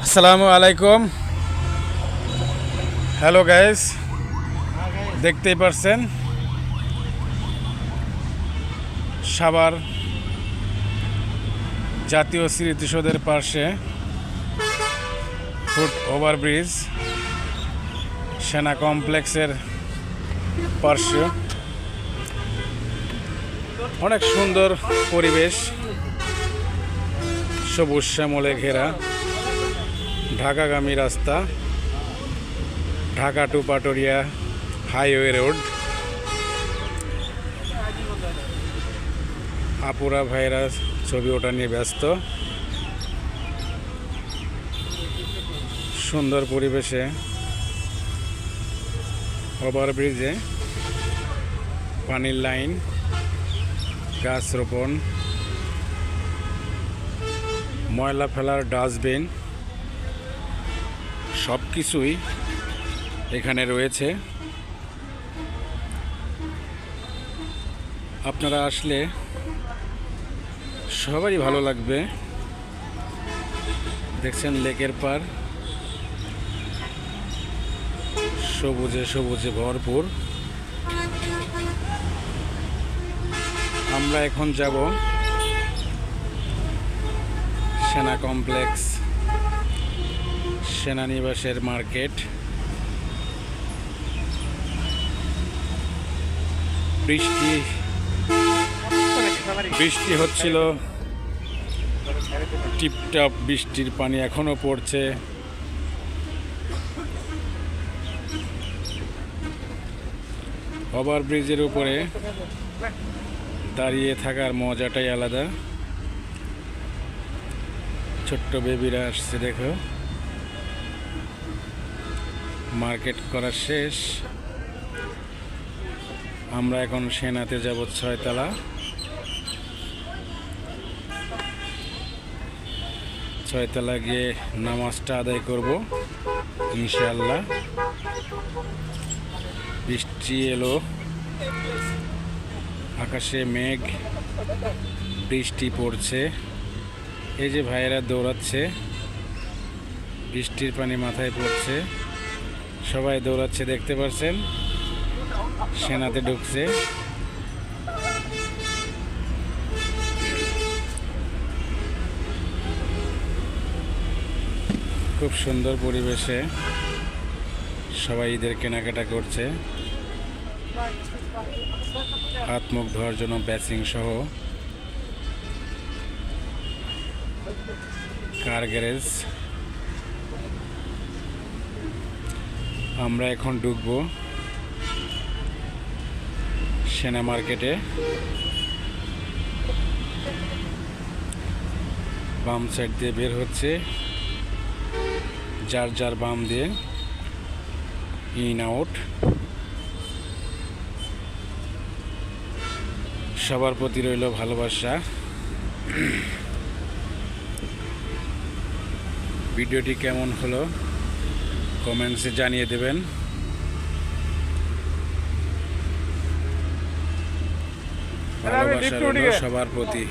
আসসালামু আলাইকুম। Hello guys, দেখতেই পারছেন সাভার জাতীয় স্মৃতিসৌধের পাশে ফুট ওভারব্রিজ সেনা কমপ্লেক্সের পার্শ্বে অনেক সুন্দর পরিবেশ, সবুজ শ্যামলে ঘেরা ঢাকাগামী রাস্তা, Dhaka to Paturia highway road. আপুরা ভাইরা ছবি ওঠা নিয়ে ব্যস্ত। সুন্দর পরিবেশে ওভারব্রিজে পানির লাইন, গাছ রোপণ, ময়লা ফেলার ডাস্টবিন সব কিছুই এখানে রয়েছে। আপনারা আসলে সবারই ভালো লাগবে। দেখছেন লেকের পার, সবুজে সবুজে ভরপুর। আমরা এখন যাব সেনা কমপ্লেক্স, সেনানিবাসের মার্কেট। বৃষ্টি হচ্ছিল, টিপটাপ বৃষ্টির পানি এখনো পড়ছে। ওভারব্রিজের উপরে দাঁড়িয়ে থাকার মজাটাই আলাদা। ছোট্ট বেবিরা আসছে, দেখো। মার্কেট করা শেষ, আমরা এখন সেনাতে যাব 6 তলা। 6 তলা গিয়ে নামাজটা আদায় করব ইনশাআল্লাহ। বৃষ্টি এলো, আকাশে মেঘ, বৃষ্টি পড়ছে। এই যে ভাইয়েরা দৌড়াচ্ছে, বৃষ্টির পানি মাথায় পড়ছে, সবাই দৌড়াচ্ছে, দেখতে পাচ্ছেন। সেনাতে ঢুকছে। খুব সুন্দর পরিবেশে সবাই ঈদের কেনাকাটা করছে। হাত মুখ ধোয়ার জন্য বেসিং সহ কার গ্যারেজ। আমরা এখন ঢুকবো সেনা মার্কেটে। বাম সাইড দিয়ে বের হচ্ছে, যার যার বাম দিয়ে ইন আউট। সবার প্রতি রইল ভালোবাসা। ভিডিওটি কেমন হলো কমেন্টসে জানিয়ে দেবেন। ভালোবাসা রইল সবার প্রতি।